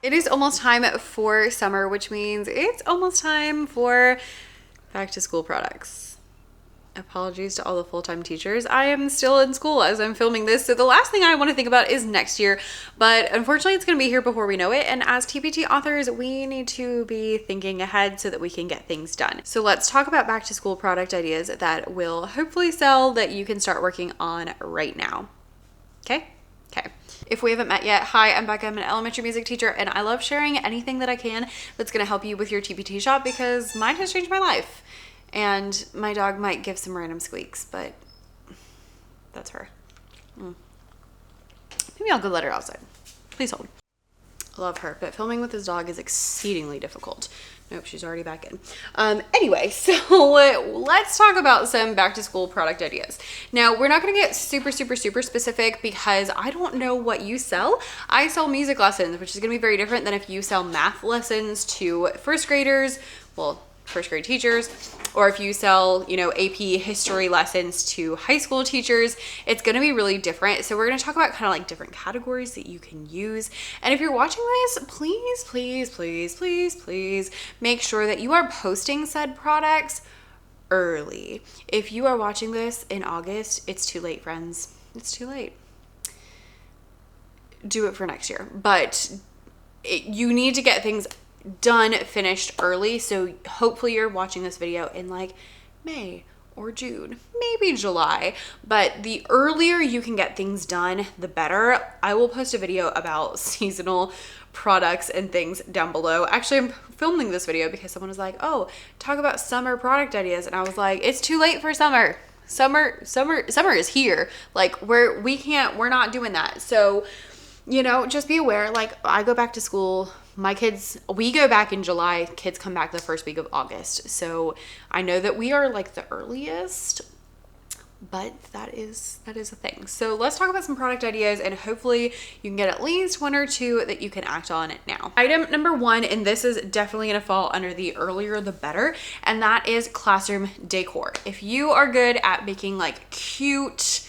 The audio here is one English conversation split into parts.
It is almost time for summer, which means it's almost time for back to school products. Apologies to all the full-time teachers. I am still in school as I'm filming this, so the last thing I want to think about is next year, but unfortunately it's going to be here before we know it, and as TPT authors, we need to be thinking ahead so that we can get things done. So let's talk about back to school product ideas that will hopefully sell that you can start working on right now. Okay? Okay. If we haven't met yet, hi, I'm Becca. I'm an elementary music teacher, and I love sharing anything that I can that's going to help you with your TPT shop because mine has changed my life. And my dog might give some random squeaks, but that's her. Maybe I'll go let her outside. Please hold. I love her, but filming with this dog is exceedingly difficult. Nope, she's already back in. Anyway, so let's talk about some back to school product ideas. Now, we're not gonna get super specific because I don't know what you sell. I sell music lessons, which is gonna be very different than if you sell math lessons to first graders, well, first grade teachers, or if you sell, you know, AP history lessons to high school teachers, it's going to be really different. So we're going to talk about kind of like different categories that you can use. And if you're watching this, please make sure that you are posting said products early. If you are watching this in August, it's too late, friends. It's too late. Do it for next year. But you need to get things done, finished early. So hopefully you're watching this video in like May or June, maybe July, but the earlier you can get things done, the better. I will post a video about seasonal products and things down below. Actually, I'm filming this video because someone was like, oh, talk about summer product ideas. And I was like, it's too late for summer. Summer is here. Like we're not doing that. So, you know, just be aware, like I go back to school, my kids, we go back in July, kids come back the first week of August. So I know that we are like the earliest, but that is a thing. So let's talk about some product ideas and hopefully you can get at least one or two that you can act on now. Item number one, and this is definitely gonna fall under the earlier the better, and that is classroom decor. If you are good at making like cute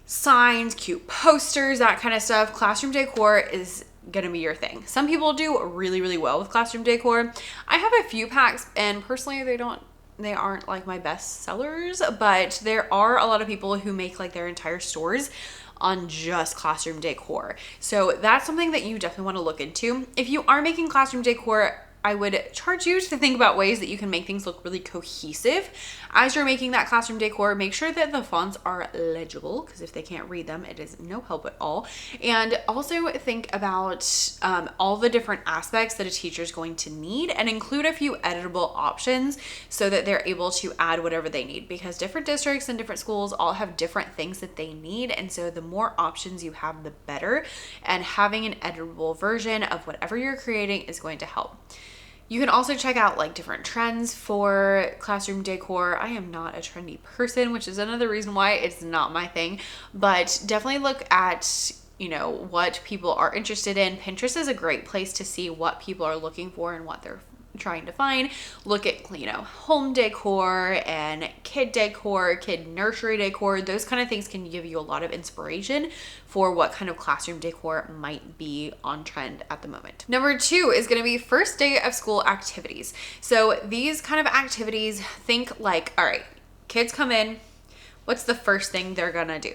signs, cute posters, that kind of stuff, classroom decor is gonna be your thing. Some people do really well with classroom decor. I have a few packs and personally they aren't like my best sellers, but there are a lot of people who make like their entire stores on just classroom decor. So that's something that you definitely want to look into. If you are making classroom decor, I would charge you to think about ways that you can make things look really cohesive. As you're making that classroom decor, make sure that the fonts are legible, because if they can't read them, it is no help at all. And also think about all the different aspects that a teacher is going to need and include a few editable options so that they're able to add whatever they need, because different districts and different schools all have different things that they need. And so the more options you have, the better. And having an editable version of whatever you're creating is going to help. You can also check out like different trends for classroom decor. I am not a trendy person, which is another reason why it's not my thing, but definitely look at, you know, what people are interested in. Pinterest is a great place to see what people are looking for and what they're trying to find. Look at, you know, home decor and kid decor, kid nursery decor. Those kind of things can give you a lot of inspiration for what kind of classroom decor might be on trend at the moment. Number two is going to be first day of school activities. So these kind of activities, think like, all right, kids come in, what's the first thing they're gonna do?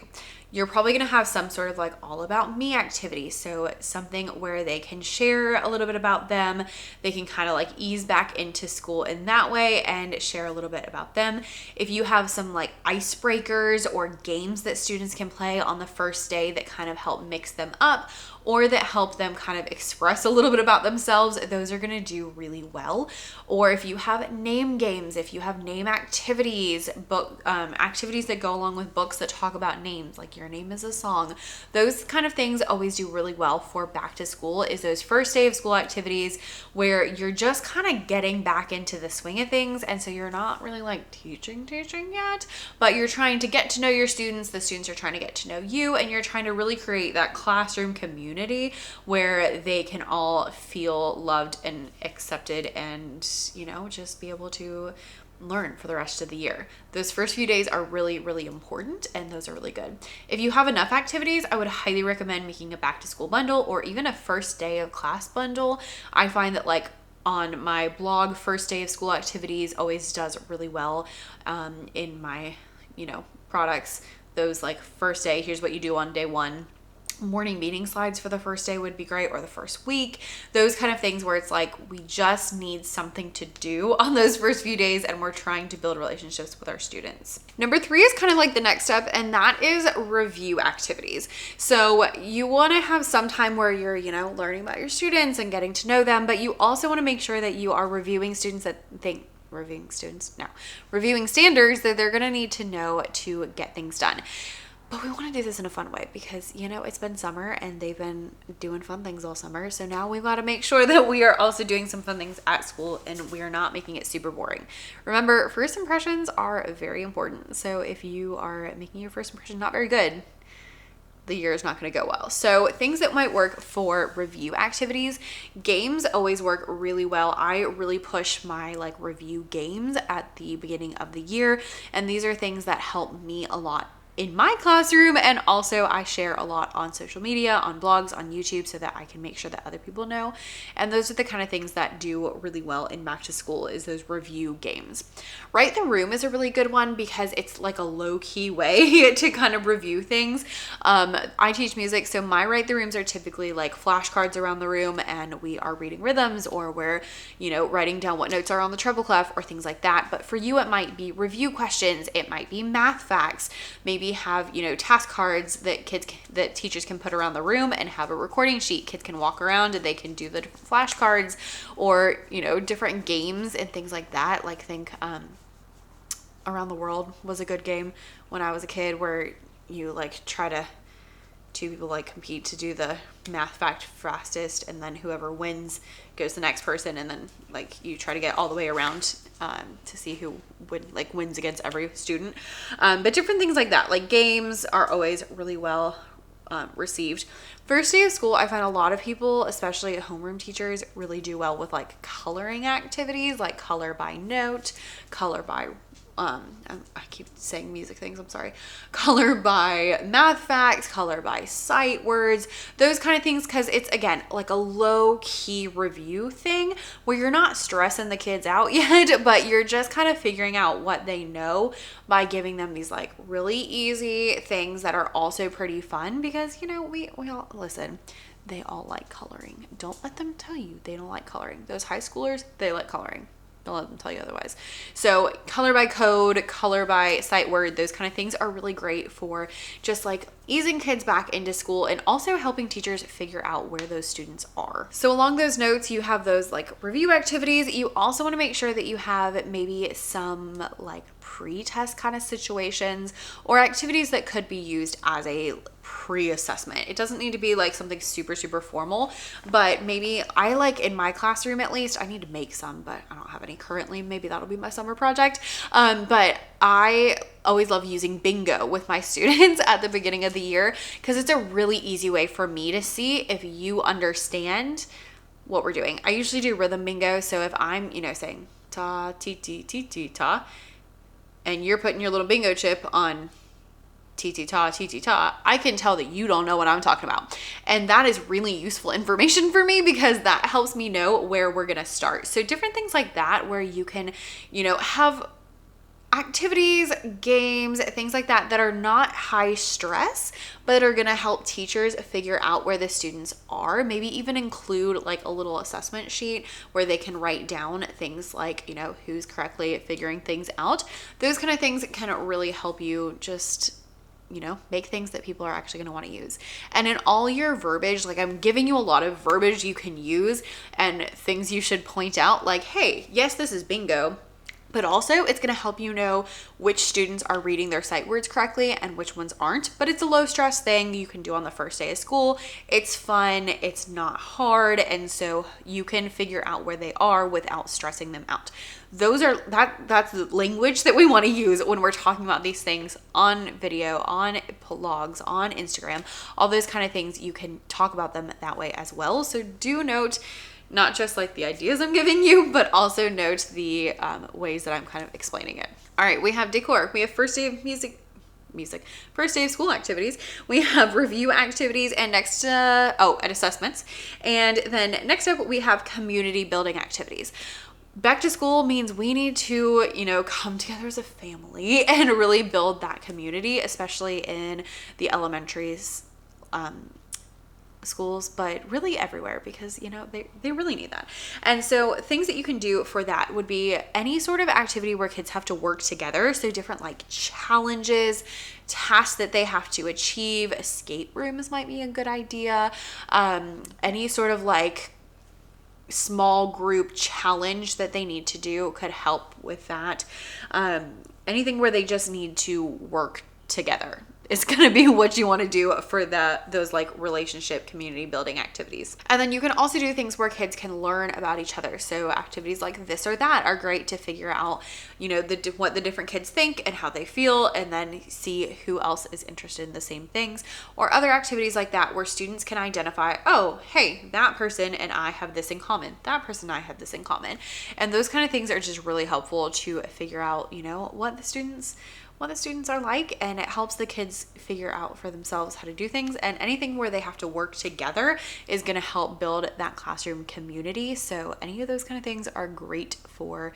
You're probably gonna have some sort of like all about me activity. So something where they can share a little bit about them. They can kind of like ease back into school in that way and share a little bit about them. If you have some like icebreakers or games that students can play on the first day that kind of help mix them up or that help them kind of express a little bit about themselves, those are gonna do really well. Or if you have name games, if you have name activities, book activities that go along with books that talk about names, like your name is a song, those kind of things always do really well for back to school, is those first day of school activities where you're just kind of getting back into the swing of things. And so you're not really like teaching yet, but you're trying to get to know your students, the students are trying to get to know you, and you're trying to really create that classroom community where they can all feel loved and accepted and, you know, just be able to learn for the rest of the year. Those first few days are really, really important, and those are really good. If you have enough activities, I would highly recommend making a back to school bundle or even a first day of class bundle. I find that like on my blog, first day of school activities always does really well in my, products. Those like first day, here's what you do on day one. Morning meeting slides for the first day would be great, or the first week. Those kind of things where it's like we just need something to do on those first few days, and we're trying to build relationships with our students. Number 3 is kind of like the next step, and that is review activities. So you want to have some time where you're, learning about your students and getting to know them, but you also want to make sure that you are reviewing standards that they're going to need to know to get things done. But we want to do this in a fun way because, it's been summer and they've been doing fun things all summer. So now we've got to make sure that we are also doing some fun things at school and we are not making it super boring. Remember, first impressions are very important. So if you are making your first impression not very good, the year is not going to go well. So things that might work for review activities, games always work really well. I really push my review games at the beginning of the year. And these are things that help me a lot in my classroom, and also I share a lot on social media, on blogs, on YouTube, so that I can make sure that other people know. And those are the kind of things that do really well in back to school, is those review games. Write the Room is a really good one because it's like a low-key way to kind of review things. I teach music, so my Write the Rooms are typically like flashcards around the room, and we are reading rhythms, or we're, writing down what notes are on the treble clef or things like that. But for you, it might be review questions, it might be math facts, maybe have task cards that teachers can put around the room, and have a recording sheet. Kids can walk around and they can do the flashcards, or different games and things like that. Like think Around the World was a good game when I was a kid, where you two people compete to do the math fact fastest, and then whoever wins goes to the next person, and then you try to get all the way around to see who wins against every student. But different things like that, games are always really well received. First day of school, I find a lot of people, especially homeroom teachers, really do well with coloring activities, like color by note, color by I keep saying music things, I'm sorry. Color by math facts, color by sight words, those kind of things, because it's, again, like a low-key review thing where you're not stressing the kids out yet, but you're just kind of figuring out what they know by giving them these really easy things that are also pretty fun, because, we all, listen, they all like coloring. Don't let them tell you they don't like coloring. Those high schoolers, they like coloring. Don't let them tell you otherwise. So color by code, color by sight word, those kind of things are really great for just easing kids back into school, and also helping teachers figure out where those students are. So along those notes, you have those review activities. You also want to make sure that you have maybe some pre-test kind of situations, or activities that could be used as a pre-assessment. It doesn't need to be something super, super formal, but maybe in my classroom, at least, I need to make some, but I don't have any currently. Maybe that'll be my summer project. But I always love using bingo with my students at the beginning of the year, because it's a really easy way for me to see if you understand what we're doing. I usually do rhythm bingo. So if I'm, saying ta, ti, ti, ti, ti, ta, and you're putting your little bingo chip on ti-ti-ta, I can tell that you don't know what I'm talking about. And that is really useful information for me, because that helps me know where we're going to start. So different things like that, where you can, have activities, games, things like that that are not high stress, but are going to help teachers figure out where the students are. Maybe even include a little assessment sheet where they can write down things who's correctly figuring things out. Those kind of things can really help you just make things that people are actually going to want to use. And in all your verbiage, I'm giving you a lot of verbiage you can use and things you should point out, hey, yes, this is bingo, but also it's going to help you know which students are reading their sight words correctly and which ones aren't. But it's a low stress thing you can do on the first day of school. It's fun, it's not hard, and so you can figure out where they are without stressing them out. That's the language that we want to use when we're talking about these things on video, on blogs, on Instagram, all those kind of things. You can talk about them that way as well. So do note, not just like the ideas I'm giving you, but also note the ways that I'm kind of explaining it. All right, we have decor. We have first day of first day of school activities. We have review activities, and and assessments. And then next up we have community building activities. Back to school means we need to, come together as a family and really build that community, especially in the elementaries, schools, but really everywhere, because they really need that. And so things that you can do for that would be any sort of activity where kids have to work together. So different like challenges, tasks that they have to achieve. Escape rooms might be a good idea. Any sort of like small group challenge that they need to do could help with that. Anything where they just need to work together is going to be what you want to do for those like relationship community building activities. And then you can also do things where kids can learn about each other. So activities like this or that are great to figure out, what the different kids think and how they feel, and then see who else is interested in the same things. Or other activities like that where students can identify, oh, hey, that person and I have this in common. That person and I have this in common. And those kind of things are just really helpful to figure out, what the students are like, and it helps the kids figure out for themselves how to do things. And anything where they have to work together is going to help build that classroom community. So any of those kind of things are great for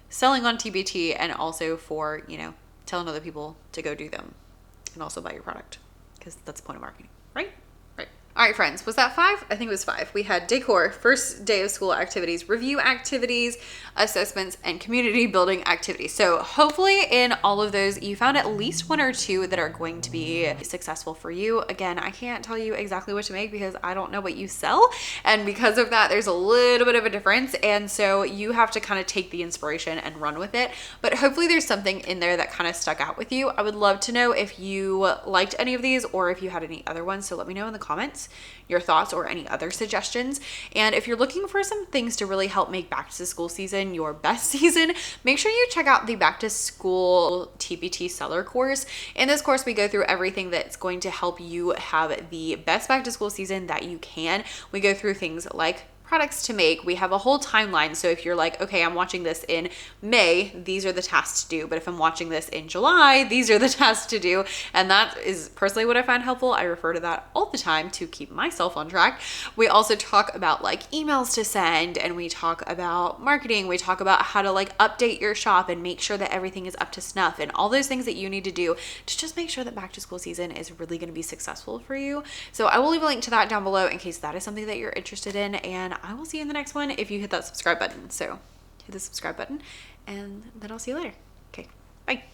selling on TPT, and also for, telling other people to go do them and also buy your product, because that's the point of marketing, right? All right, friends, was that 5? I think it was 5. We had decor, first day of school activities, review activities, assessments, and community building activities. So hopefully in all of those, you found at least 1 or 2 that are going to be successful for you. Again, I can't tell you exactly what to make because I don't know what you sell. And because of that, there's a little bit of a difference. And so you have to kind of take the inspiration and run with it. But hopefully there's something in there that kind of stuck out with you. I would love to know if you liked any of these or if you had any other ones. So let me know in the comments your thoughts or any other suggestions. And if you're looking for some things to really help make back to school season your best season, make sure you check out the back to school TPT seller course. In this course, we go through everything that's going to help you have the best back to school season that you can. We go through things like products to make. We have a whole timeline. So if you're like, okay, I'm watching this in May, these are the tasks to do. But if I'm watching this in July, these are the tasks to do. And that is personally what I find helpful. I refer to that all the time to keep myself on track. We also talk about like emails to send, and we talk about marketing. We talk about how to like update your shop and make sure that everything is up to snuff, and all those things that you need to do to just make sure that back to school season is really going to be successful for you. So I will leave a link to that down below in case that is something that you're interested in. And I will see you in the next one if you hit that subscribe button. So hit the subscribe button, and then I'll see you later. Okay, bye.